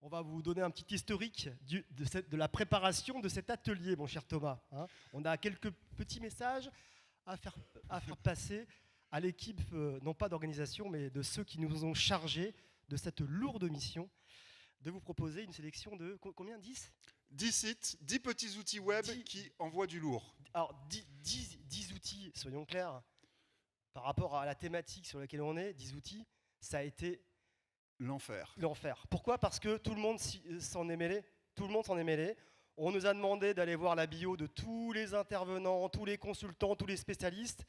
On va vous donner un petit historique de la préparation de cet atelier, mon cher Thomas. Hein. On a quelques petits messages à faire passer à l'équipe, non pas d'organisation, mais de ceux qui nous ont chargés de cette lourde mission, de vous proposer une sélection de combien 10 10 sites, 10 petits outils web qui envoient du lourd. Alors, 10 outils, soyons clairs, par rapport à la thématique sur laquelle on est, 10 outils, ça a été l'enfer. L'enfer. Pourquoi ? Parce que tout le monde s'en est mêlé. Tout le monde s'en est mêlé. On nous a demandé d'aller voir la bio de tous les intervenants, tous les consultants, tous les spécialistes.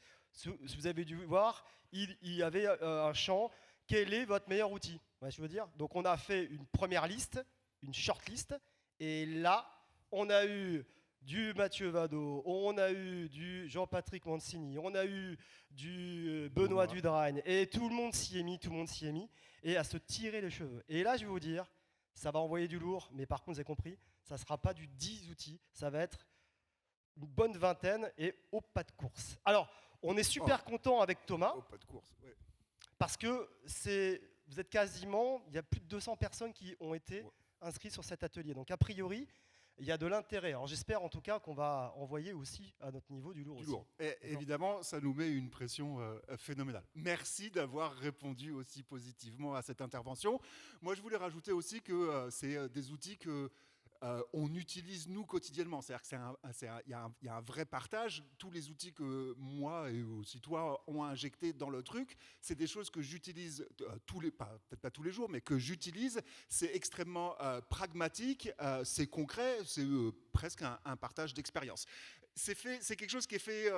Vous avez dû voir, il y avait un champ. Quel est votre meilleur outil ? Ouais, je veux dire. Donc on a fait une première liste, une shortlist. Et là, on a eu du Mathieu Vado, on a eu du Jean-Patrick Mancini, on a eu du Benoît Dudragne. Et tout le monde s'y est mis, et à se tirer les cheveux. Et là, je vais vous dire, ça va envoyer du lourd, mais par contre, vous avez compris, ça ne sera pas du 10 outils, ça va être une bonne vingtaine et au pas de course. Alors, on est super content avec Thomas, au pas de course, ouais. Parce que vous êtes quasiment, il y a plus de 200 personnes qui ont été inscrites sur cet atelier. Donc, a priori, il y a de l'intérêt. Alors j'espère en tout cas qu'on va envoyer aussi à notre niveau du lourd. Et évidemment, ça nous met une pression phénoménale. Merci d'avoir répondu aussi positivement à cette intervention. Moi, je voulais rajouter aussi que c'est des outils que on utilise nous quotidiennement. C'est-à-dire qu'il y a un vrai partage. Tous les outils que moi et aussi toi ont injectés dans le truc, c'est des choses que j'utilise peut-être pas tous les jours, mais que j'utilise. C'est extrêmement pragmatique, c'est concret, c'est presque un partage d'expérience. C'est quelque chose qui est fait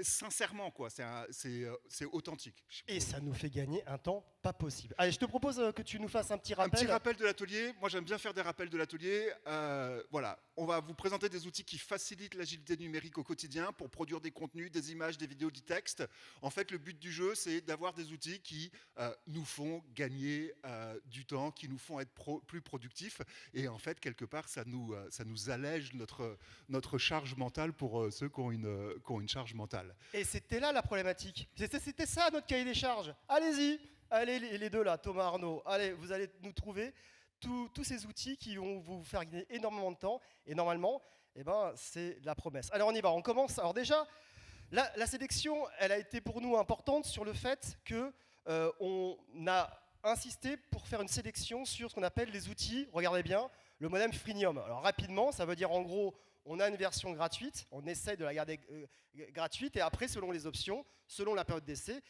sincèrement, quoi. C'est authentique. Et ça nous fait gagner un temps pas possible. Allez, je te propose que tu nous fasses un petit rappel. Un petit rappel de l'atelier. Moi, j'aime bien faire des rappels de l'atelier. Voilà, on va vous présenter des outils qui facilitent l'agilité numérique au quotidien pour produire des contenus, des images, des vidéos, du texte. En fait, le but du jeu, c'est d'avoir des outils qui nous font gagner du temps, qui nous font être plus productifs. Et en fait, quelque part, ça nous allège notre charge mentale pour ceux qui ont une charge mentale. Et c'était là la problématique. C'était ça notre cahier des charges. Allez-y, allez les deux là, Thomas, Arnaud. Allez, vous allez nous trouver tous ces outils qui vont vous faire gagner énormément de temps. Et normalement, c'est la promesse. Alors on y va, on commence. Alors déjà, la sélection, elle a été pour nous importante sur le fait qu'on a insisté pour faire une sélection sur ce qu'on appelle les outils, regardez bien, le modèle freemium. Alors rapidement, ça veut dire en gros, on a une version gratuite, on essaye de la garder gratuite, et après, selon les options, selon la période d'essai,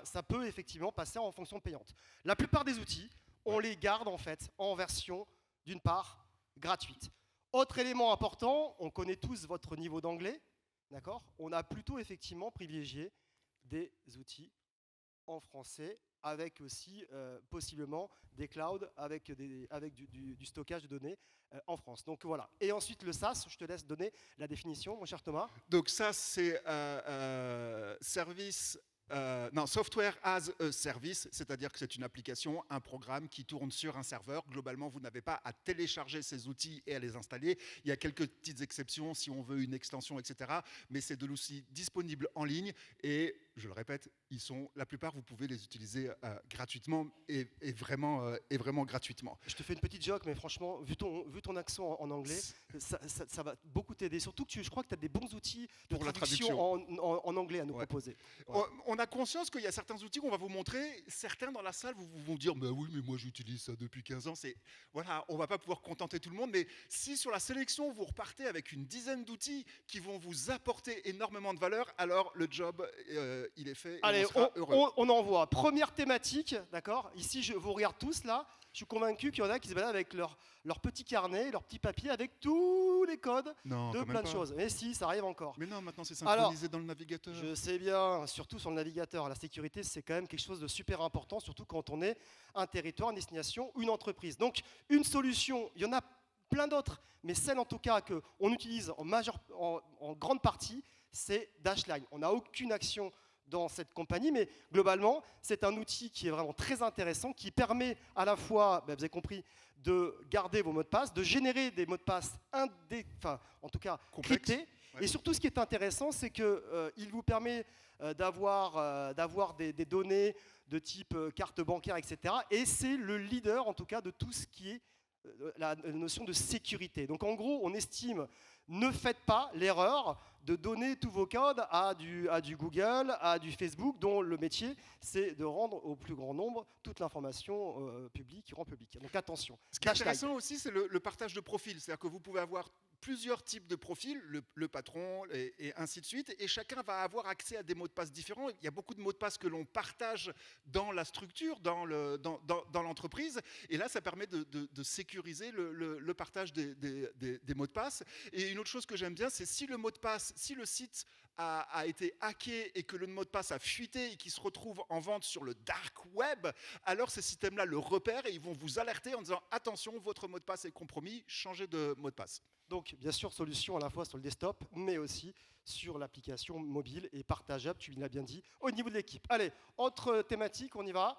ça peut effectivement passer en fonction payante. La plupart des outils, on les garde en fait en version, d'une part, gratuite. Autre élément important, on connaît tous votre niveau d'anglais, d'accord ? On a plutôt effectivement privilégié des outils en français, avec aussi possiblement des clouds, avec du stockage de données en France. Donc voilà. Et ensuite le SaaS, je te laisse donner la définition, mon cher Thomas. Donc ça, c'est Software as a Service, c'est-à-dire que c'est une application, un programme qui tourne sur un serveur. Globalement, vous n'avez pas à télécharger ces outils et à les installer. Il y a quelques petites exceptions si on veut une extension, etc. Mais c'est de l'outil disponible en ligne et, je le répète, la plupart, vous pouvez les utiliser gratuitement et vraiment gratuitement. Je te fais une petite joke, mais franchement, vu ton accent en anglais, ça va beaucoup t'aider. Surtout que je crois que tu as des bons outils de traduction en anglais à nous proposer. Ouais. On a conscience qu'il y a certains outils qu'on va vous montrer. Certains dans la salle vont dire bah oui, mais moi j'utilise ça depuis 15 ans. Voilà, on ne va pas pouvoir contenter tout le monde. Mais si sur la sélection, vous repartez avec une dizaine d'outils qui vont vous apporter énormément de valeur, alors le job, il est fait. Allez, on sera heureux. On envoie. Première thématique, d'accord ? Ici, je vous regarde tous là. Je suis convaincu qu'il y en a qui se baladent avec leur petit carnet, leur petit papier, avec tous les codes de plein de choses. Mais si, ça arrive encore. Mais non, maintenant c'est synchronisé dans le navigateur. Je sais bien, surtout sur le navigateur. La sécurité, c'est quand même quelque chose de super important, surtout quand on est un territoire, une destination, une entreprise. Donc, une solution, il y en a plein d'autres, mais celle en tout cas qu'on utilise en grande partie, c'est Dashline. On n'a aucune action dans cette compagnie, mais globalement, c'est un outil qui est vraiment très intéressant, qui permet à la fois, vous avez compris, de garder vos mots de passe, de générer des mots de passe en tout cas cryptés. Ouais. Et surtout, ce qui est intéressant, c'est qu'il vous permet d'avoir des données de type carte bancaire, etc. Et c'est le leader, en tout cas, de tout ce qui est la notion de sécurité. Donc en gros, on estime, ne faites pas l'erreur de donner tous vos codes à du Google, à du Facebook, dont le métier, c'est de rendre au plus grand nombre toute l'information publique, qui rend publique. Donc attention. Ce qui est intéressant aussi, c'est le partage de profils. C'est-à-dire que vous pouvez avoir plusieurs types de profils, le patron et ainsi de suite, et chacun va avoir accès à des mots de passe différents. Il y a beaucoup de mots de passe que l'on partage dans la structure, dans l'entreprise, et là, ça permet de sécuriser le partage des mots de passe. Et une autre chose que j'aime bien, c'est si le mot de passe, si le site a été hacké et que le mot de passe a fuité et qu'il se retrouve en vente sur le dark web, alors ces systèmes-là le repèrent et ils vont vous alerter en disant « Attention, votre mot de passe est compromis, changez de mot de passe ». Donc, bien sûr, solution à la fois sur le desktop, mais aussi sur l'application mobile et partageable, tu l'as bien dit, au niveau de l'équipe. Allez, autre thématique, on y va.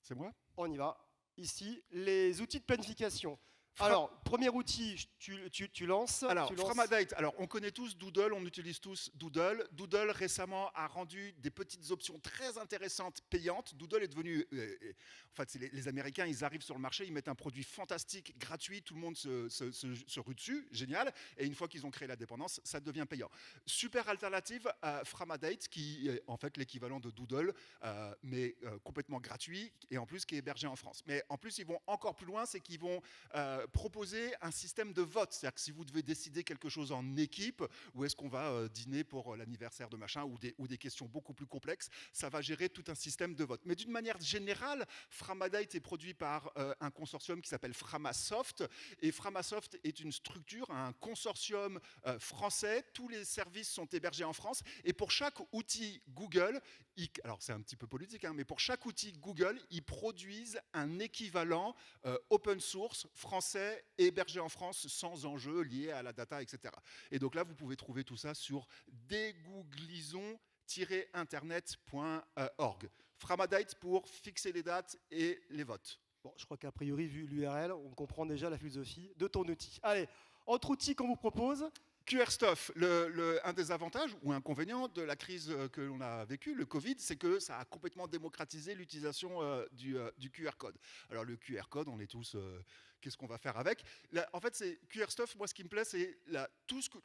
C'est moi ? On y va. Ici, les outils de planification. Alors, premier outil, tu lances. Alors, Framadate, on connaît tous Doodle, on utilise tous Doodle. Doodle récemment a rendu des petites options très intéressantes payantes. Doodle est devenu, en fait, les Américains, ils arrivent sur le marché, ils mettent un produit fantastique, gratuit, tout le monde se rue dessus, génial. Et une fois qu'ils ont créé la dépendance, ça devient payant. Super alternative à Framadate, qui est en fait l'équivalent de Doodle, mais complètement gratuit et en plus qui est hébergé en France. Mais en plus, ils vont encore plus loin, c'est qu'ils vont proposer un système de vote. C'est-à-dire que si vous devez décider quelque chose en équipe, où est-ce qu'on va dîner pour l'anniversaire de machin, ou des questions beaucoup plus complexes, ça va gérer tout un système de vote. Mais d'une manière générale, Framadate est produit par un consortium qui s'appelle Framasoft. Et Framasoft est une structure, un consortium français. Tous les services sont hébergés en France. Et pour chaque outil Google, alors c'est un petit peu politique, hein, mais pour chaque outil Google, ils produisent un équivalent open source français hébergé en France sans enjeu liés à la data, etc. Et donc là, vous pouvez trouver tout ça sur dégooglison-internet.org. Framadate pour fixer les dates et les votes. Bon, je crois qu'a priori, vu l'URL, on comprend déjà la philosophie de ton outil. Allez, autre outil qu'on vous propose. QRStuff, un des avantages ou inconvénients de la crise que l'on a vécue, le Covid, c'est que ça a complètement démocratisé l'utilisation du QR code. Alors le QR code, on est tous... qu'est-ce qu'on va faire avec ? Là, en fait, c'est QRStuff, moi ce qui me plaît, c'est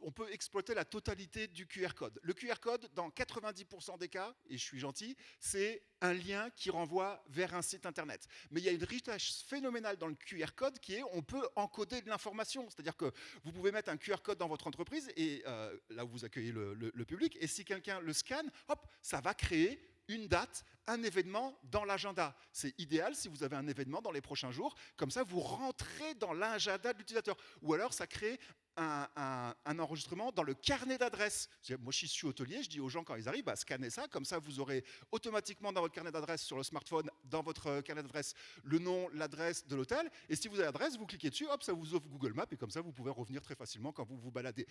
on peut exploiter la totalité du QR code. Le QR code, dans 90% des cas, et je suis gentil, c'est un lien qui renvoie vers un site internet. Mais il y a une richesse phénoménale dans le QR code qui est on peut encoder de l'information. C'est-à-dire que vous pouvez mettre un QR code dans votre entreprise, et là où vous accueillez le public, et si quelqu'un le scanne, hop, ça va créer une date, un événement dans l'agenda. C'est idéal si vous avez un événement dans les prochains jours. Comme ça, vous rentrez dans l'agenda de l'utilisateur. Ou alors, ça crée un enregistrement dans le carnet d'adresses. Moi, je suis hôtelier, je dis aux gens quand ils arrivent, bah, scannez ça, comme ça vous aurez automatiquement dans votre carnet d'adresses sur le smartphone, dans votre carnet d'adresses, le nom, l'adresse de l'hôtel. Et si vous avez l'adresse, vous cliquez dessus, hop, ça vous ouvre Google Maps, et comme ça vous pouvez revenir très facilement quand vous vous baladez.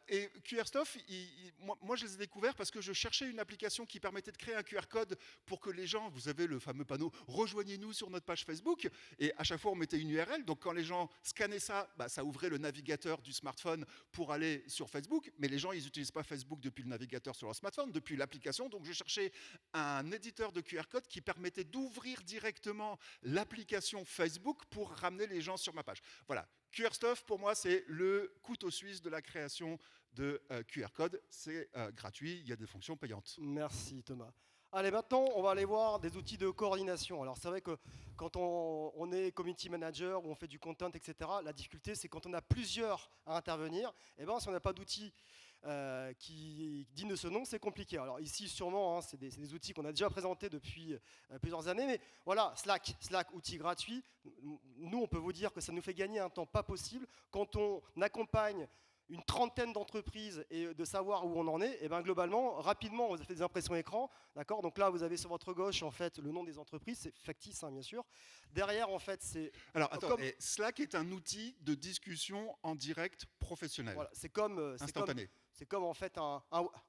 Et QRStuff, moi je les ai découverts parce que je cherchais une application qui permettait de créer un QR code pour que les gens, vous avez le fameux panneau « Rejoignez-nous sur notre page Facebook », et à chaque fois on mettait une URL, donc quand les gens scannaient ça, bah, ça ouvrait le navigateur du smartphone pour aller sur Facebook, mais les gens, ils n'utilisent pas Facebook depuis le navigateur sur leur smartphone, depuis l'application, donc je cherchais un éditeur de QR code qui permettait d'ouvrir directement l'application Facebook pour ramener les gens sur ma page. Voilà, QRStuff, pour moi, c'est le couteau suisse de la création de QR code. C'est gratuit, il y a des fonctions payantes. Merci Thomas. Allez, maintenant, on va aller voir des outils de coordination. Alors, c'est vrai que quand on est community manager ou on fait du content, etc., la difficulté, c'est quand on a plusieurs à intervenir, et ben, si on n'a pas d'outils qui digne de ce nom, c'est compliqué. Alors ici, sûrement, hein, c'est des outils qu'on a déjà présentés depuis plusieurs années, mais voilà, Slack, outil gratuit. Nous, on peut vous dire que ça nous fait gagner un temps pas possible. Quand on accompagne une trentaine d'entreprises et de savoir où on en est, et bien globalement, rapidement, on vous a fait des impressions écran, d'accord ? Donc là, vous avez sur votre gauche, en fait, le nom des entreprises, c'est factice, hein, bien sûr. Derrière, en fait, c'est... Alors, attends, Slack est un outil de discussion en direct professionnel. Voilà, c'est comme... instantané. C'est comme en fait un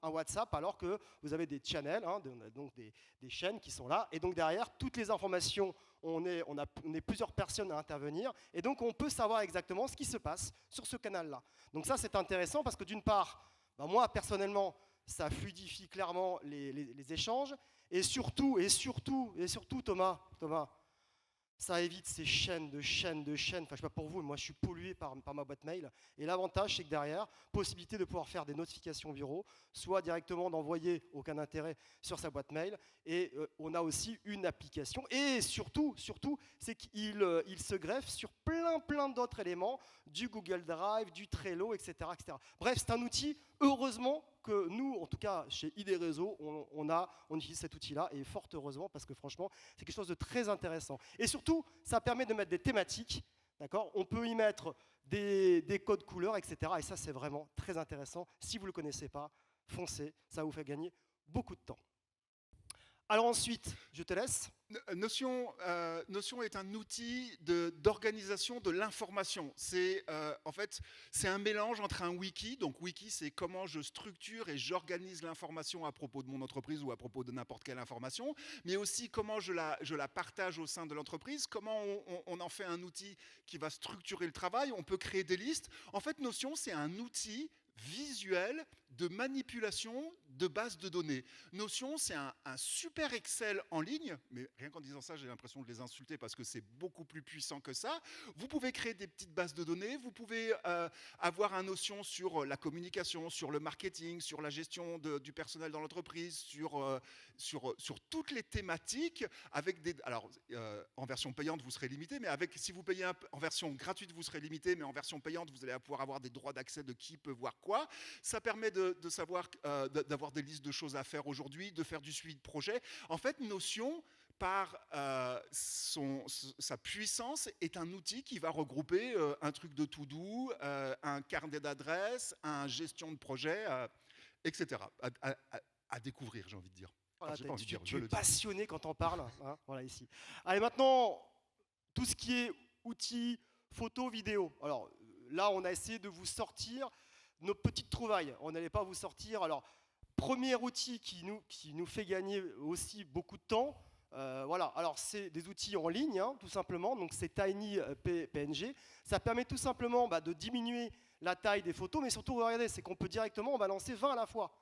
WhatsApp, alors que vous avez des channels, hein, donc des chaînes qui sont là. Et donc derrière, toutes les informations, on est plusieurs personnes à intervenir. Et donc on peut savoir exactement ce qui se passe sur ce canal-là. Donc ça, c'est intéressant parce que d'une part, ben moi personnellement, ça fluidifie clairement les échanges. Et surtout, Thomas, Ça évite ces chaînes de chaînes de chaînes. Enfin, je sais pas pour vous, mais moi, je suis pollué par ma boîte mail. Et l'avantage, c'est que derrière, possibilité de pouvoir faire des notifications bureau, soit directement d'envoyer aucun intérêt sur sa boîte mail. Et on a aussi une application. Et surtout, c'est qu'il se greffe sur plein d'autres éléments, du Google Drive, du Trello, etc., etc. Bref, c'est un outil, heureusement, que nous, en tout cas chez ID Réseau, on utilise cet outil-là, et fort heureusement, parce que franchement, c'est quelque chose de très intéressant. Et surtout, ça permet de mettre des thématiques, d'accord ? On peut y mettre des codes couleurs, etc. Et ça, c'est vraiment très intéressant. Si vous ne le connaissez pas, foncez, ça vous fait gagner beaucoup de temps. Alors ensuite, je te laisse. Notion est un outil d'organisation de l'information. En fait, c'est un mélange entre un wiki. Donc, wiki, c'est comment je structure et j'organise l'information à propos de mon entreprise ou à propos de n'importe quelle information, mais aussi comment je la partage au sein de l'entreprise, comment on en fait un outil qui va structurer le travail. On peut créer des listes. En fait, Notion, c'est un outil visuel de manipulation de bases de données. Notion, c'est un super Excel en ligne, mais rien qu'en disant ça, j'ai l'impression de les insulter parce que c'est beaucoup plus puissant que ça. Vous pouvez créer des petites bases de données, vous pouvez avoir un Notion sur la communication, sur le marketing, sur la gestion du personnel dans l'entreprise, sur toutes les thématiques. Alors, en version payante, vous serez limité, mais si vous payez en version gratuite, vous serez limité, mais en version payante, vous allez pouvoir avoir des droits d'accès de qui peut voir quoi. Ça permet de savoir, d'avoir des listes de choses à faire aujourd'hui, de faire du suivi de projet. En fait, Notion, par sa puissance, est un outil qui va regrouper un truc de to-do, un carnet d'adresses, un gestion de projet, etc. À découvrir, j'ai envie de dire. Voilà, J'ai pas envie de dire, tu es passionné quand on parle. Hein, voilà, ici. Allez, maintenant, tout ce qui est outils, photos, vidéos. Alors là, on a essayé de vous sortir nos petites trouvailles. On n'allait pas vous sortir. Alors, premier outil qui nous fait gagner aussi beaucoup de temps. Voilà. Alors, c'est des outils en ligne, hein, tout simplement. Donc, c'est Tiny PNG. Ça permet tout simplement de diminuer la taille des photos, mais surtout, regardez, c'est qu'on peut directement en balancer 20 à la fois.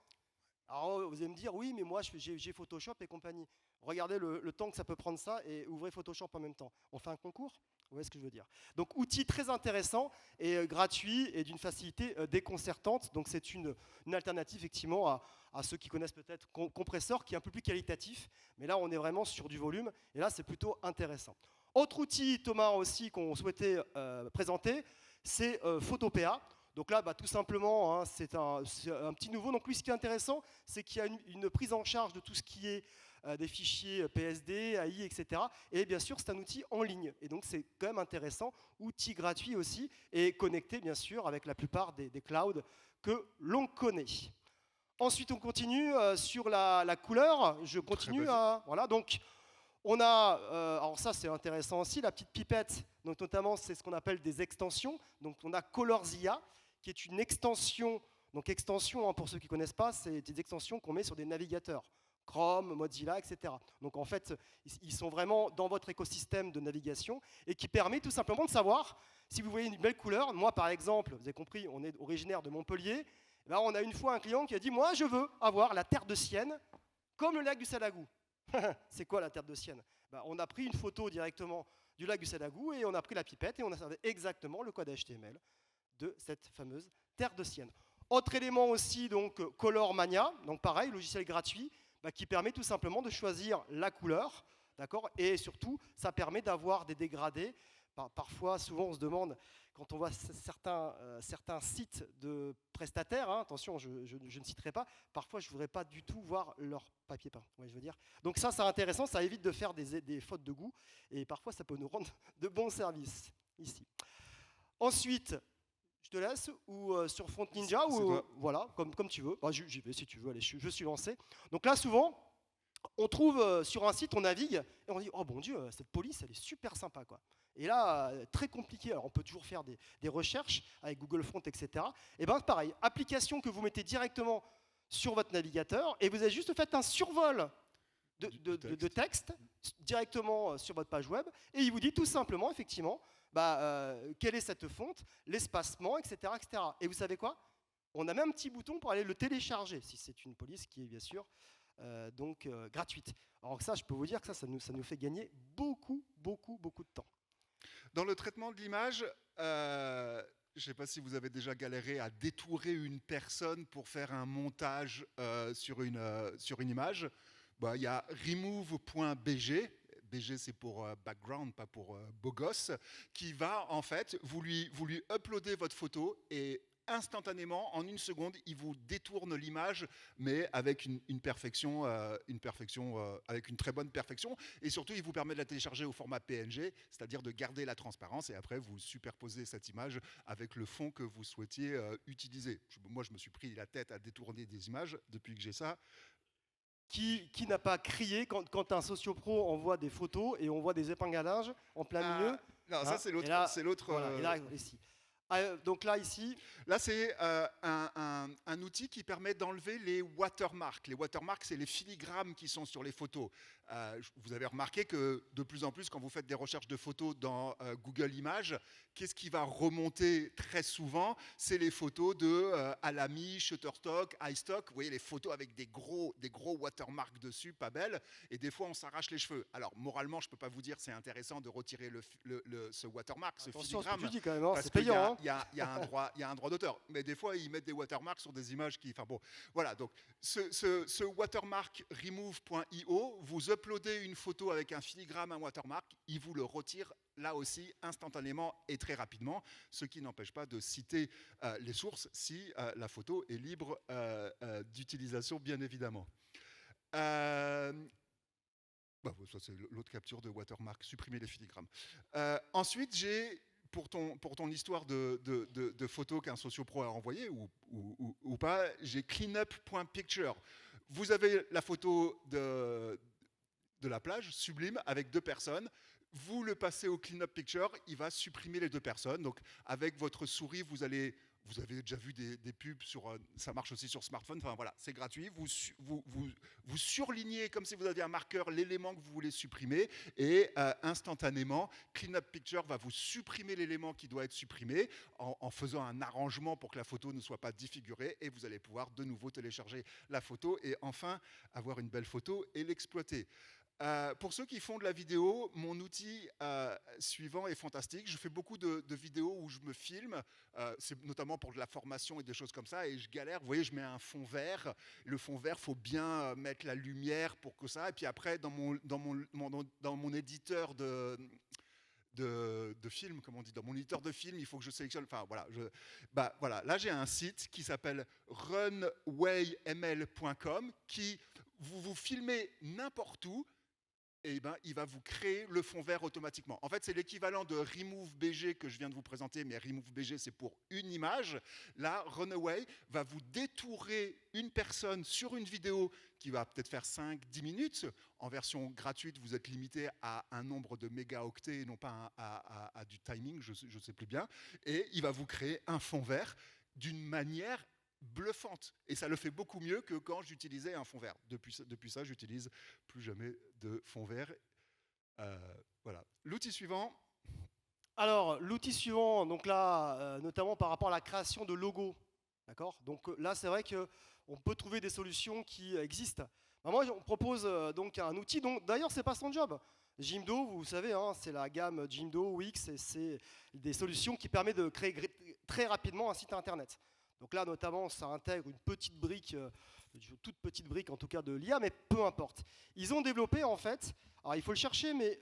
Alors, vous allez me dire, oui, mais moi, j'ai Photoshop et compagnie. Regardez le temps que ça peut prendre ça et ouvrez Photoshop en même temps. On fait un concours ? Vous voyez ce que je veux dire ? Donc, outil très intéressant et gratuit et d'une facilité déconcertante. Donc, c'est une alternative, effectivement, à ceux qui connaissent peut-être Compressor, qui est un peu plus qualitatif. Mais là, on est vraiment sur du volume. Et là, c'est plutôt intéressant. Autre outil, Thomas, aussi, qu'on souhaitait présenter, c'est Photopea. Donc là, tout simplement, hein, c'est un petit nouveau. Donc lui, ce qui est intéressant, c'est qu'il y a une prise en charge de tout ce qui est des fichiers PSD, AI, etc. Et bien sûr, c'est un outil en ligne. Et donc, c'est quand même intéressant. Outil gratuit aussi et connecté, bien sûr, avec la plupart des clouds que l'on connaît. Ensuite, on continue sur la couleur. Je continue à... Voilà, donc... On a, alors ça c'est intéressant aussi, la petite pipette, donc notamment c'est ce qu'on appelle des extensions. Donc on a Colorzilla, qui est une extension. Donc extension, hein, pour ceux qui ne connaissent pas, c'est des extensions qu'on met sur des navigateurs. Chrome, Mozilla, etc. Donc en fait, ils sont vraiment dans votre écosystème de navigation et qui permet tout simplement de savoir si vous voyez une belle couleur. Moi par exemple, vous avez compris, on est originaire de Montpellier. Là, on a une fois un client qui a dit « Moi je veux avoir la terre de Sienne comme le lac du Salagou ». C'est quoi la terre de Sienne ? On a pris une photo directement du lac du Salagou et on a pris la pipette et on a servi exactement le code HTML de cette fameuse terre de Sienne. Autre élément aussi, donc Color Mania, donc pareil, logiciel gratuit qui permet tout simplement de choisir la couleur, d'accord ? Et surtout, ça permet d'avoir des dégradés. Parfois, souvent, on se demande, quand on voit certains sites de prestataires, hein, attention, je ne citerai pas, parfois, je ne voudrais pas du tout voir leur papier peint, je veux dire. Donc ça, c'est intéressant, ça évite de faire des fautes de goût, et parfois, ça peut nous rendre de bons services, ici. Ensuite, je te laisse, ou sur Front Ninja, ou voilà, comme tu veux. J'y vais si tu veux, allez, je suis lancé. Donc là, souvent, on trouve sur un site, on navigue, et on dit « Oh bon Dieu, cette police, elle est super sympa, quoi ». Et là, très compliqué. Alors, on peut toujours faire des recherches avec Google Front, etc. Et bien, pareil, application que vous mettez directement sur votre navigateur, et vous avez juste fait un survol de texte directement sur votre page web, et il vous dit tout simplement, effectivement, quelle est cette fonte, l'espacement, etc., etc. Et vous savez quoi ? On a même un petit bouton pour aller le télécharger, si c'est une police qui est bien sûr gratuite. Alors ça, je peux vous dire que ça nous fait gagner beaucoup, beaucoup, beaucoup de temps. Dans le traitement de l'image, je ne sais pas si vous avez déjà galéré à détourer une personne pour faire un montage sur une image. Bah, il y a remove.bg. BG, c'est pour background, pas pour beau gosse, qui va en fait, vous lui uploadez votre photo et instantanément, en 1 seconde, il vous détourne l'image, mais avec une perfection, avec une très bonne perfection. Et surtout, il vous permet de la télécharger au format PNG, c'est-à-dire de garder la transparence. Et après, vous superposez cette image avec le fond que vous souhaitiez utiliser. Moi, je me suis pris la tête à détourner des images depuis que j'ai ça. Qui n'a pas crié quand un sociopro envoie des photos et on voit des épingalages en plein milieu? Non, ça c'est l'autre. C'est l'autre. Voilà, et là, ici. Donc là, ici. Là, c'est un outil qui permet d'enlever les watermarks. Les watermarks, c'est les filigrammes qui sont sur les photos. Vous avez remarqué que de plus en plus, quand vous faites des recherches de photos dans Google Images, qu'est-ce qui va remonter très souvent? C'est les photos de Alamy, Shutterstock, iStock. Vous voyez les photos avec des gros watermarks dessus, pas belles. Et des fois, on s'arrache les cheveux. Alors, moralement, je ne peux pas vous dire c'est intéressant de retirer ce watermark, ce filigrame. Ce que tu dis quand même, hein, parce c'est payant. Il y a un droit d'auteur. Mais des fois, ils mettent des watermarks sur des images qui... Enfin bon, voilà. Donc, ce watermark remove.io, vous uploadez une photo avec un filigrame, un watermark, il vous le retire là aussi instantanément et très rapidement, ce qui n'empêche pas de citer les sources si la photo est libre d'utilisation, bien évidemment. Ça, c'est l'autre capture de watermark, supprimer les filigrammes. Ensuite, j'ai... Pour ton histoire de photos qu'un sociopro a envoyée ou pas, j'ai cleanup.picture. Vous avez la photo de la plage, sublime, avec 2 personnes. Vous le passez au cleanup picture, il va supprimer les 2 personnes. Donc avec votre souris, vous avez déjà vu des pubs sur, ça marche aussi sur smartphone. Enfin voilà, c'est gratuit. Vous surlignez comme si vous aviez un marqueur l'élément que vous voulez supprimer et instantanément, Cleanup Picture va vous supprimer l'élément qui doit être supprimé en faisant un arrangement pour que la photo ne soit pas défigurée et vous allez pouvoir de nouveau télécharger la photo et enfin avoir une belle photo et l'exploiter. Pour ceux qui font de la vidéo, mon outil suivant est fantastique. Je fais beaucoup de vidéos où je me filme, c'est notamment pour de la formation et des choses comme ça, et je galère. Vous voyez, je mets un fond vert. Le fond vert, il faut bien mettre la lumière pour que ça. Et puis après, dans mon éditeur de film, comme on dit, dans mon éditeur de film, il faut que je sélectionne. Enfin voilà, voilà. Là, j'ai un site qui s'appelle runwayml.com qui vous filmez n'importe où. Et il va vous créer le fond vert automatiquement. En fait, c'est l'équivalent de RemoveBG que je viens de vous présenter, mais RemoveBG, c'est pour une image. Là, Runway va vous détourer une personne sur une vidéo qui va peut-être faire 5-10 minutes. En version gratuite, vous êtes limité à un nombre de mégaoctets et non pas à du timing, je ne sais plus bien. Et il va vous créer un fond vert d'une manière bluffante. Et ça le fait beaucoup mieux que quand j'utilisais un fond vert. Depuis ça, j'utilise plus jamais de fond vert. Voilà. L'outil suivant. Alors, l'outil suivant, donc là, notamment par rapport à la création de logos. D'accord. Donc là, c'est vrai qu'on peut trouver des solutions qui existent. Moi, on propose donc un outil dont, d'ailleurs, c'est pas son job. Jimdo, vous savez, hein, c'est la gamme Jimdo, Wix, et c'est des solutions qui permettent de créer très rapidement un site internet. Donc là, notamment, ça intègre une petite brique, toute petite brique en tout cas de l'IA, mais peu importe. Ils ont développé en fait, alors il faut le chercher, mais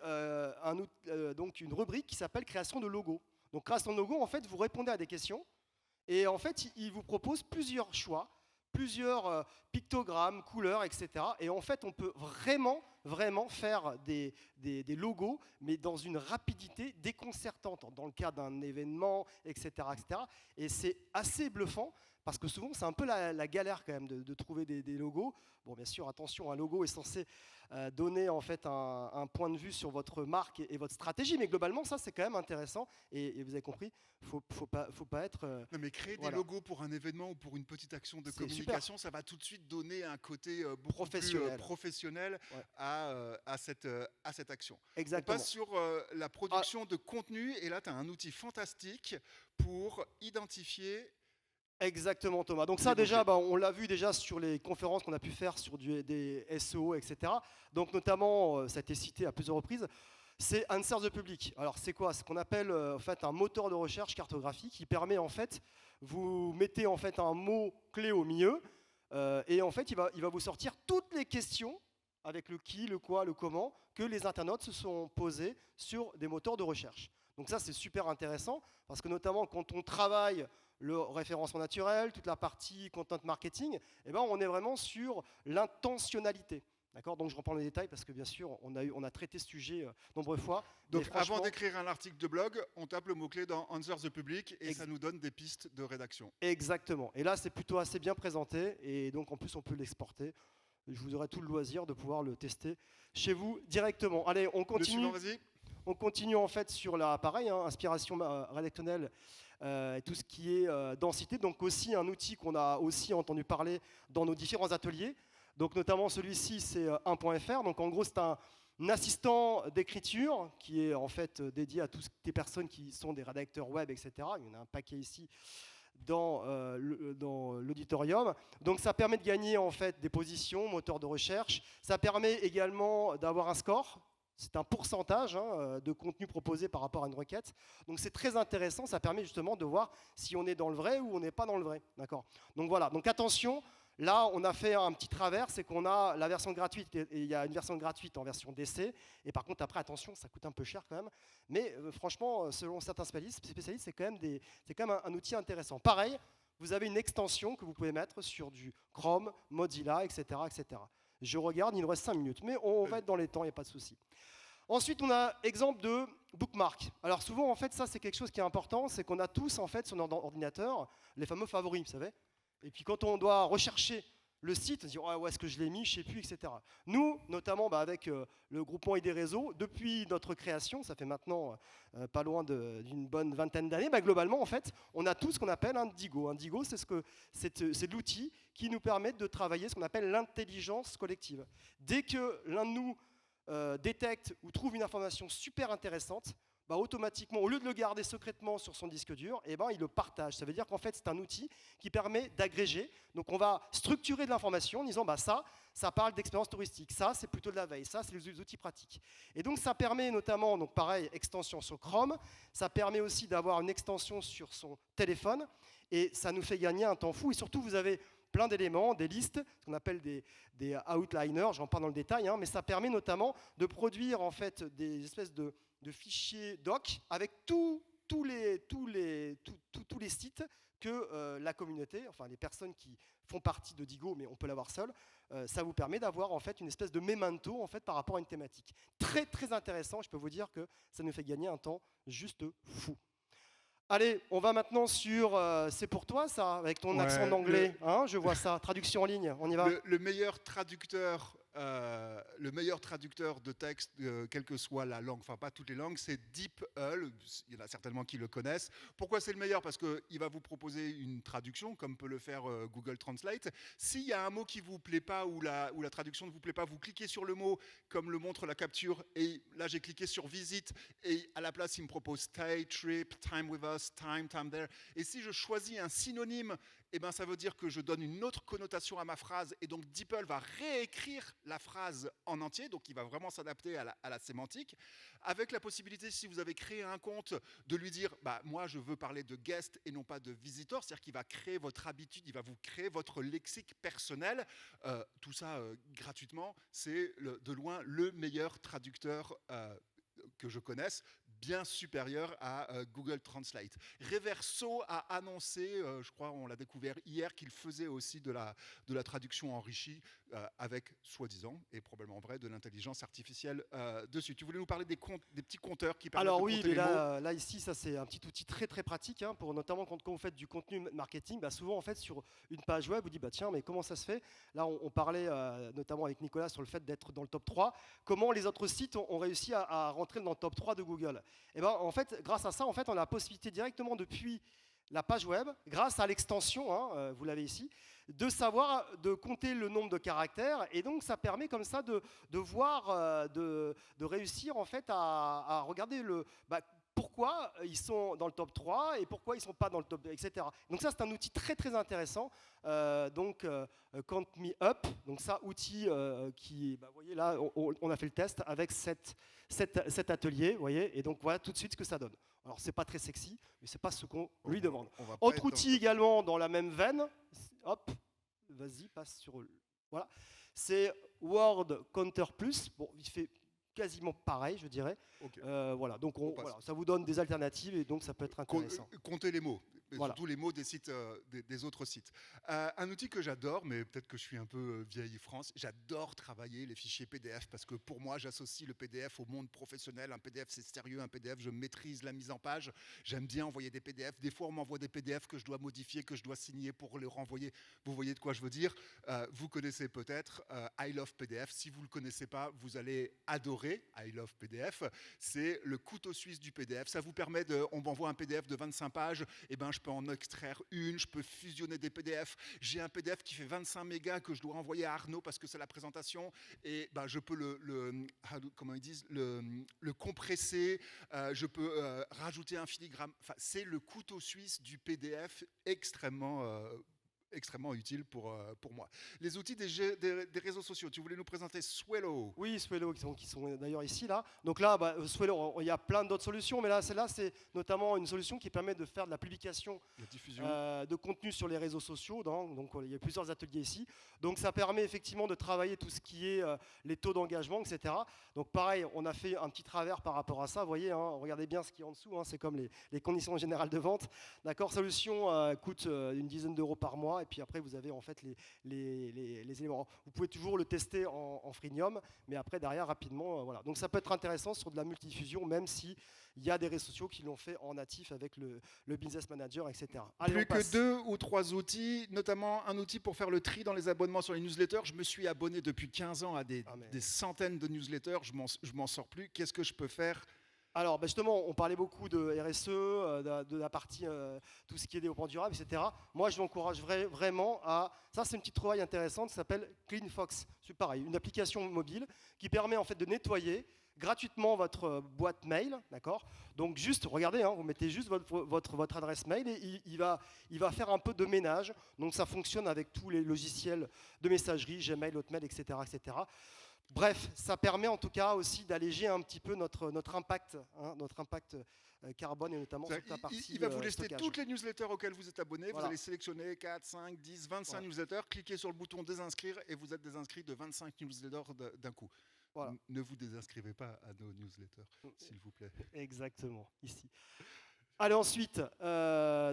donc une rubrique qui s'appelle création de logo. Donc création de logo, en fait, vous répondez à des questions et en fait, ils vous proposent plusieurs choix, plusieurs pictogrammes, couleurs, etc. Et en fait, on peut vraiment faire des logos, mais dans une rapidité déconcertante, dans le cas d'un événement, etc., etc. Et c'est assez bluffant, parce que souvent, c'est un peu la galère quand même de trouver des logos. Bon, bien sûr, attention, un logo est censé donner en fait un point de vue sur votre marque et votre stratégie, mais globalement, ça, c'est quand même intéressant. Et vous avez compris, faut pas être... non, mais créer des logos pour un événement ou pour une petite action de communication, ça va tout de suite donner un côté beaucoup plus professionnel à cette action. Exactement. On passe sur la production de contenu, et là, tu as un outil fantastique pour identifier Exactement, Thomas. Donc Les ça déjà, mots-clés. on l'a vu déjà sur les conférences qu'on a pu faire sur des SEO, etc. Donc notamment, ça a été cité à plusieurs reprises, c'est Answer the Public. Alors c'est quoi? C'est ce qu'on appelle en fait un moteur de recherche cartographique qui permet en fait, vous mettez en fait un mot clé au milieu et en fait il va vous sortir toutes les questions avec le qui, le quoi, le comment que les internautes se sont posés sur des moteurs de recherche. Donc ça c'est super intéressant parce que notamment quand on travaille le référencement naturel, toute la partie content marketing, eh ben, on est vraiment sur l'intentionnalité. D'accord. Donc je reprends les détails parce que bien sûr, on a traité ce sujet nombreuses fois. Donc avant d'écrire un article de blog, on tape le mot-clé dans Answer the Public et ça nous donne des pistes de rédaction. Exactement. Et là, c'est plutôt assez bien présenté et donc en plus, on peut l'exporter. Je vous aurai tout le loisir de pouvoir le tester chez vous directement. Allez, on continue. Le suivant, vas-y. On continue en fait sur la, pareil, inspiration rédactionnelle et tout ce qui est densité. Donc aussi un outil qu'on a aussi entendu parler dans nos différents ateliers. Donc notamment celui-ci, c'est 1.fr. Donc en gros, c'est un assistant d'écriture qui est en fait dédié à toutes les personnes qui sont des rédacteurs web, etc. Il y en a un paquet ici dans l'auditorium. Donc ça permet de gagner en fait des positions, moteur de recherche. Ça permet également d'avoir un score. C'est un pourcentage de contenu proposé par rapport à une requête. Donc c'est très intéressant, ça permet justement de voir si on est dans le vrai ou on n'est pas dans le vrai. D'accord. Donc voilà, donc attention, là on a fait un petit travers, c'est qu'on a la version gratuite, et il y a une version gratuite en version d'essai, et par contre après attention, ça coûte un peu cher quand même, mais franchement, selon certains spécialistes, c'est quand même un outil intéressant. Pareil, vous avez une extension que vous pouvez mettre sur du Chrome, Mozilla, etc. etc. Je regarde, il nous reste 5 minutes, mais on va être dans les temps, il n'y a pas de souci. Ensuite, on a exemple de bookmark. Alors souvent, en fait, ça, c'est quelque chose qui est important, c'est qu'on a tous, en fait, sur notre ordinateur, les fameux favoris, vous savez. Et puis, quand on doit rechercher le site, on se dit, oh, où est-ce que je l'ai mis, je ne sais plus, etc. Nous, notamment avec le groupement ID Réseau, depuis notre création, ça fait maintenant pas loin d'une bonne vingtaine d'années, globalement, en fait, on a tout ce qu'on appelle un Digo. Un Digo, c'est l'outil qui nous permet de travailler ce qu'on appelle l'intelligence collective. Dès que l'un de nous détecte ou trouve une information super intéressante, automatiquement, au lieu de le garder secrètement sur son disque dur, il le partage. Ça veut dire qu'en fait, c'est un outil qui permet d'agréger. Donc, on va structurer de l'information en disant, ça parle d'expérience touristique, ça, c'est plutôt de la veille, ça, c'est les outils pratiques. Et donc, ça permet notamment, donc pareil, extension sur Chrome, ça permet aussi d'avoir une extension sur son téléphone, et ça nous fait gagner un temps fou. Et surtout, vous avez plein d'éléments, des listes, ce qu'on appelle des outliners, j'en parle dans le détail, mais ça permet notamment de produire en fait des espèces de fichiers doc avec tous les sites que la communauté, enfin les personnes qui font partie de Digo, mais on peut l'avoir seul, ça vous permet d'avoir en fait une espèce de memento en fait par rapport à une thématique. Très très intéressant, je peux vous dire que ça nous fait gagner un temps juste fou. Allez, on va maintenant sur c'est pour toi ça, avec ton accent d'anglais, je vois ça, traduction en ligne, on y va. Le meilleur traducteur de texte, quelle que soit la langue, enfin pas toutes les langues, c'est DeepL. Il y en a certainement qui le connaissent. Pourquoi c'est le meilleur? Parce qu'il va vous proposer une traduction, comme peut le faire Google Translate. S'il y a un mot qui ne vous plaît pas ou la traduction ne vous plaît pas, vous cliquez sur le mot, comme le montre la capture, et là j'ai cliqué sur Visit, et à la place il me propose Stay, Trip, Time with us, Time there. Et si je choisis un synonyme, ça veut dire que je donne une autre connotation à ma phrase, et donc DeepL va réécrire la phrase en entier, donc il va vraiment s'adapter à la sémantique, avec la possibilité, si vous avez créé un compte, de lui dire moi je veux parler de guest et non pas de visitor, c'est-à-dire qu'il va créer votre habitude, il va vous créer votre lexique personnel, tout ça gratuitement. C'est de loin le meilleur traducteur que je connaisse, bien supérieur à Google Translate. Reverso a annoncé, je crois on l'a découvert hier, qu'il faisait aussi de la traduction enrichie avec, soi-disant, et probablement vrai, de l'intelligence artificielle dessus. Tu voulais nous parler des petits compteurs qui permettent de compter les mots. Alors oui, là ici, ça c'est un petit outil très très pratique, pour notamment quand vous faites du contenu marketing, souvent en fait sur une page web, vous dites tiens, mais comment ça se fait? Là on parlait notamment avec Nicolas sur le fait d'être dans le top 3, comment les autres sites ont réussi à rentrer dans le top 3 de Google. Et en fait, grâce à ça, en fait, on a la possibilité directement depuis la page web, grâce à l'extension, vous l'avez ici, de compter le nombre de caractères, et donc ça permet comme ça de voir, de réussir en fait à regarder pourquoi ils sont dans le top 3 et pourquoi ils ne sont pas dans le top 2, etc. Donc ça, c'est un outil très très intéressant. Count Me Up, donc ça, outil qui, vous voyez là, on a fait le test avec cet atelier, vous voyez, et donc voilà tout de suite ce que ça donne. Alors c'est pas très sexy, mais c'est pas ce qu'on lui demande. Autre outil également dans la même veine, hop, vas-y, passe sur, voilà, c'est Word Counter Plus. Bon, il fait quasiment pareil, je dirais. Okay. Voilà, donc voilà, ça vous donne des alternatives et donc ça peut être intéressant. Comptez les mots. Voilà. Surtout les mots des sites, des autres sites. Un outil que j'adore, mais peut-être que je suis un peu vieille France, j'adore travailler les fichiers PDF parce que pour moi, j'associe le PDF au monde professionnel. Un PDF, c'est sérieux. Un PDF, je maîtrise la mise en page. J'aime bien envoyer des PDF. Des fois, on m'envoie des PDF que je dois modifier, que je dois signer pour les renvoyer. Vous voyez de quoi je veux dire. Vous connaissez peut-être I Love PDF. Si vous ne le connaissez pas, vous allez adorer I Love PDF. C'est le couteau suisse du PDF. Ça vous permet on m'envoie un PDF de 25 pages, et ben je peux en extraire une, je peux fusionner des PDF. J'ai un PDF qui fait 25 mégas que je dois envoyer à Arnaud parce que c'est la présentation, et ben je peux comment ils disent, le compresser, je peux rajouter un filigrane. Enfin, c'est le couteau suisse du PDF extrêmement utile pour moi. Les outils des réseaux sociaux, tu voulais nous présenter Swello. Oui, Swello, qui sont d'ailleurs ici, là. Donc là, Swello, il y a plein d'autres solutions, mais là, celle-là, c'est notamment une solution qui permet de faire de la publication de contenu sur les réseaux sociaux. Donc il y a plusieurs ateliers ici. Donc ça permet effectivement de travailler tout ce qui est les taux d'engagement, etc. Donc pareil, on a fait un petit travers par rapport à ça. Vous voyez, regardez bien ce qui est en dessous, c'est comme les conditions générales de vente. D'accord, solution coûte une dizaine d'euros par mois. Et puis après, vous avez en fait les éléments. Vous pouvez toujours le tester en freemium, mais après, derrière, rapidement, voilà. Donc ça peut être intéressant sur de la multidiffusion, même s'il y a des réseaux sociaux qui l'ont fait en natif avec le Business Manager, etc. Allez, plus que 2 ou 3 outils, notamment un outil pour faire le tri dans les abonnements sur les newsletters. Je me suis abonné depuis 15 ans à des centaines de newsletters. Je m'en sors plus. Qu'est-ce que je peux faire ? Alors justement, on parlait beaucoup de RSE, de la partie, tout ce qui est développement durable, etc. Moi, je vous encourage vraiment à... Ça, c'est une petite trouvaille intéressante qui s'appelle CleanFox. C'est pareil, une application mobile qui permet en fait de nettoyer gratuitement votre boîte mail, d'accord ? Donc juste, regardez, vous mettez juste votre adresse mail et il va faire un peu de ménage. Donc ça fonctionne avec tous les logiciels de messagerie, Gmail, Hotmail, etc., etc. Bref, ça permet en tout cas aussi d'alléger un petit peu notre impact, carbone et notamment sur la partie Il va vous lister stockage. toutes les newsletters auxquelles vous êtes abonné. Voilà. Vous allez sélectionner 4, 5, 10, 25 newsletters. Cliquez sur le bouton désinscrire et vous êtes désinscrit de 25 newsletters d'un coup. Voilà. Ne vous désinscrivez pas à nos newsletters, s'il vous plaît. Exactement, ici. Allez, ensuite,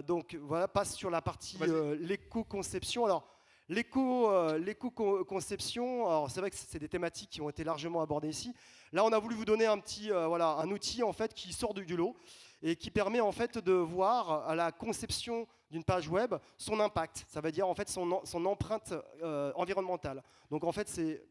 donc voilà, passe sur la partie l'éco-conception. Alors, l'éco-conception, alors c'est vrai que c'est des thématiques qui ont été largement abordées ici. Là, on a voulu vous donner un outil en fait qui sort du lot et qui permet en fait de voir à la conception d'une page web son impact. Ça veut dire en fait son empreinte environnementale. Donc en fait, c'est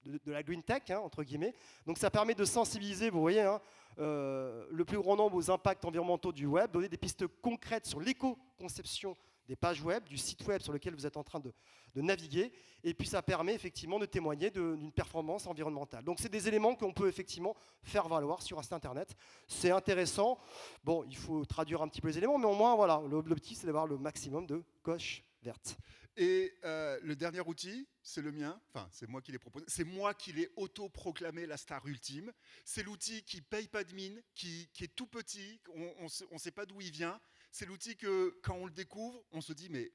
de la green tech, entre guillemets. Donc ça permet de sensibiliser, vous voyez, le plus grand nombre aux impacts environnementaux du web, donner des pistes concrètes sur l'éco-conception des pages web, du site web sur lequel vous êtes en train de naviguer, et puis ça permet effectivement de témoigner d'une performance environnementale. Donc c'est des éléments qu'on peut effectivement faire valoir sur un site internet. C'est intéressant. Bon, il faut traduire un petit peu les éléments, mais au moins, voilà, l'objectif c'est d'avoir le maximum de coches vertes. Et le dernier outil, c'est le mien, enfin c'est moi qui l'ai proposé, c'est moi qui l'ai auto-proclamé la star ultime. C'est l'outil qui paye pas de mine, qui est tout petit, on ne sait pas d'où il vient. C'est l'outil que quand on le découvre, on se dit mais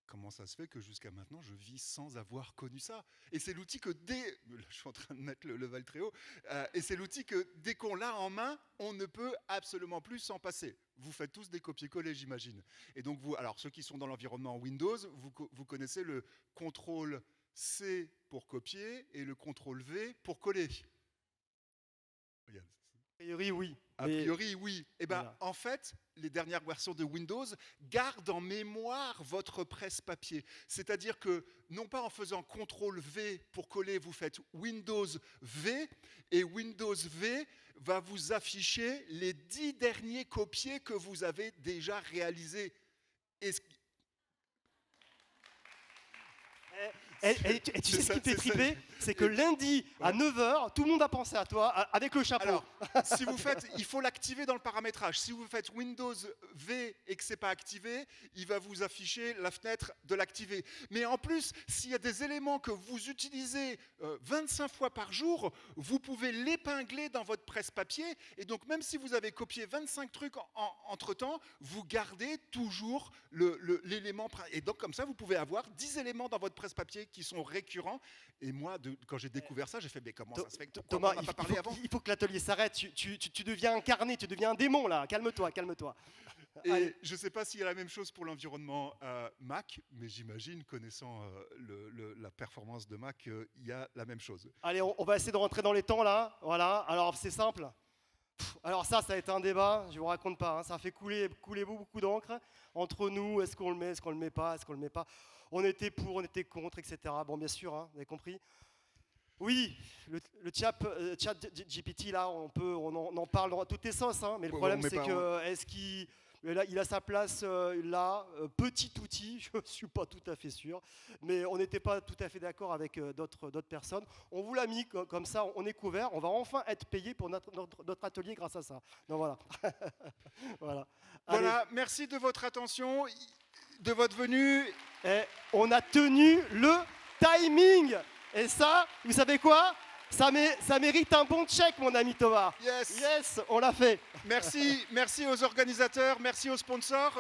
comment ça se fait que jusqu'à maintenant je vis sans avoir connu ça ? Et c'est l'outil que je suis en train de mettre le level très haut, et c'est l'outil que dès qu'on l'a en main, on ne peut absolument plus s'en passer. Vous faites tous des copier-coller, j'imagine. Et donc alors ceux qui sont dans l'environnement Windows, vous connaissez le CTRL-C pour copier et le CTRL-V pour coller. Regarde. A priori, oui. A priori, oui. Eh bien, voilà. En fait, les dernières versions de Windows gardent en mémoire votre presse-papier. C'est-à-dire que, non pas en faisant CTRL-V pour coller, vous faites Windows-V, et Windows-V va vous afficher les 10 derniers copiés que vous avez déjà réalisés. Et tu sais ce qui fait triper ? c'est que lundi à 9h, tout le monde a pensé à toi avec le chapeau. Alors, si vous faites, il faut l'activer dans le paramétrage. Si vous faites Windows V et que ce n'est pas activé, il va vous afficher la fenêtre de l'activer. Mais en plus, s'il y a des éléments que vous utilisez 25 fois par jour, vous pouvez l'épingler dans votre presse-papier. Et donc, même si vous avez copié 25 trucs entre-temps, vous gardez toujours l'élément. Et donc, comme ça, vous pouvez avoir 10 éléments dans votre presse-papier qui sont récurrents. Et moi, quand j'ai découvert ça, j'ai fait, mais comment ça se fait que Thomas, on n'a pas parlé avant? il faut que l'atelier s'arrête. Tu deviens incarné, tu deviens un démon là. Calme-toi, calme-toi. Et je ne sais pas s'il y a la même chose pour l'environnement Mac, mais j'imagine, connaissant la performance de Mac, il y a la même chose. Allez, on va essayer de rentrer dans les temps là. Voilà. Alors c'est simple. Alors ça a été un débat. Je vous raconte pas. Hein. Ça a fait couler beaucoup d'encre entre nous. Est-ce qu'on le met, est-ce qu'on le met pas, est-ce qu'on le met pas. On était pour, on était contre, etc. Bon, bien sûr, hein, vous avez compris. Oui, le chat GPT là, on en parle dans toutes les sauces. Hein, mais le problème c'est que est-ce qu'il il a sa place là, petit outil, je ne suis pas tout à fait sûr, mais on n'était pas tout à fait d'accord avec d'autres personnes. On vous l'a mis comme ça, on est couvert, on va enfin être payé pour notre atelier grâce à ça. Donc voilà. Voilà, merci de votre attention, de votre venue. Et on a tenu le timing. Et ça, vous savez quoi ? Ça mérite un bon check, mon ami Thomas. Yes. Yes, on l'a fait. Merci aux organisateurs, merci aux sponsors.